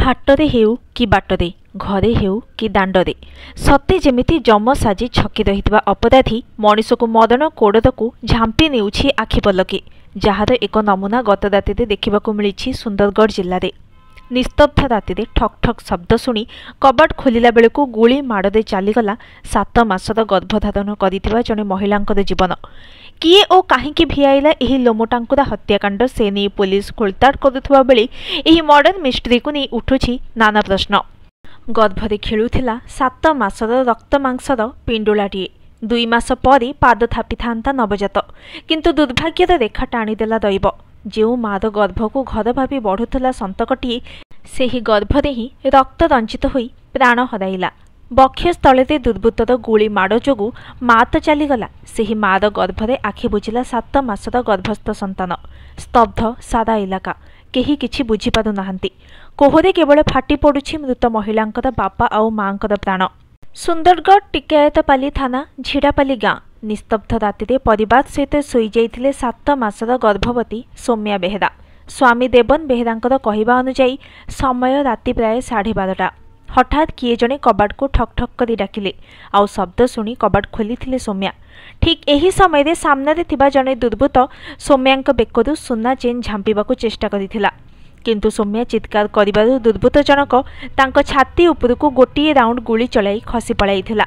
हाटरे हेउ कि बाटरे घरे हेउ कि दांडरे सते जेमिति जम साजी छकी रहितबा अपराधी मनीष को मदन कोड़दकू झांपी नेउछि आखि पलके जार एक नमूना गत राति देखा मिली सुंदरगढ़ जिले में। निस्तब्ध राति ठक ठक शब्द शुणी कबाट खोलिला बेलू गुली माड़े चलीगला 7 मासर गर्भधारण कर जड़े महिला जीवन। किए ओ कहीं भिआईला यह लोमटांकुरा हत्याकांड से नहीं पुलिस खोलताड़ करुवा बेले यह मर्डर मिस्ट्री को नहीं उठुछि नाना प्रश्न। गर्भरे खेलुथिला 7 मासर रक्त मांसर पिंडुलाटीए 2 मास पर पाद थापी था नवजात, किंतु दुर्भाग्यर रेखा टाणीदेला दैव। जो मार गर्भ को घर भावी बढ़ुला संतकटीए से ही गर्भरे ही रक्त रंजित होई प्राण हराइला। बक्षस्थल दुर्बृत्तर गुली माड़ जोगु माँ तो चलीगला, से ही मार गर्भरे आखि बुझिला 7 मासर गर्भस्थ संतान। स्तब्ध सारा इलाका, केही किछि बुझी पारु नाहांती। कोहरे केवल फाटी पड़ुछि मृत महिलांकर बापा आउ मांकर प्राण। सुंदरगढ़ टिकायतपाली थाना झिड़ापाली गाँ निस्तब्ध राति परिवार सहित शोई जाइथिले 7 मासर गर्भवती सौम्या बेहेरा। स्वामी देवन बेहेरांकर कहवा अनुजाई समय राति प्राय 12:30। हठात किए जणे कबाट को ठक ठक करी डाकिले, आउ शब्द शुणी कबाट खोली सौम्या। ठीक यही समय सामने थिबा जणे दुर्बृत्त सौम्यांक बेकरू सुना चेन झांपिबाकू चेष्टा करिथिला, किंतु सौम्या चित्कार करिबारु दुर्बृत्त जनक तांको छाती उपरकू गोटिए राउंड गुली चलाई खसी पळाइथिला।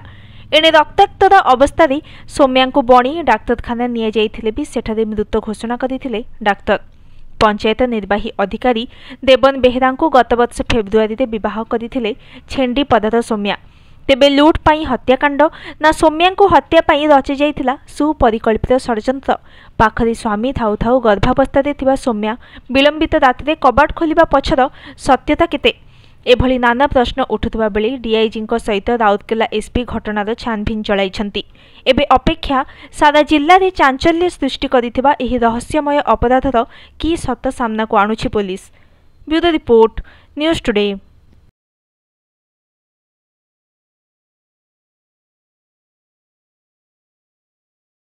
एणे रक्ताक्तर अवस्था सौम्यांकू बणी डाक्तरखाना निया जाइथिले भी सेठारे मृत घोषणा करिथिले डाक्तर। पंचायत निर्वाही अधिकारी देवन बेहेरांकू गत वर्ष फेब्रुआरी विवाह करथिले छेंडीपदार सौम्या। तेबे लुट पाई हत्याकांड ना सौम्यांकू हत्या पाई रची जाइथिला सुपरिकल्पित षड्यंत्र। पाखरे स्वामी थाउ थाउ गर्भावस्था थिबा सौम्या विलंबित राति कबाट खोलिबा पछर सत्यता केते, एभली नाना प्रश्न उठुवा बेले डीआईजी सहित राउरकेला एसपी घटनार छानभिन चलाइछंती। एबे अपेक्षा सारा जिल्ला रे चांचल्य सृष्टि करिथिबा एही रहस्यमय अपराधर कि सत्य सामना को आणुछि police. Bureau report, news today.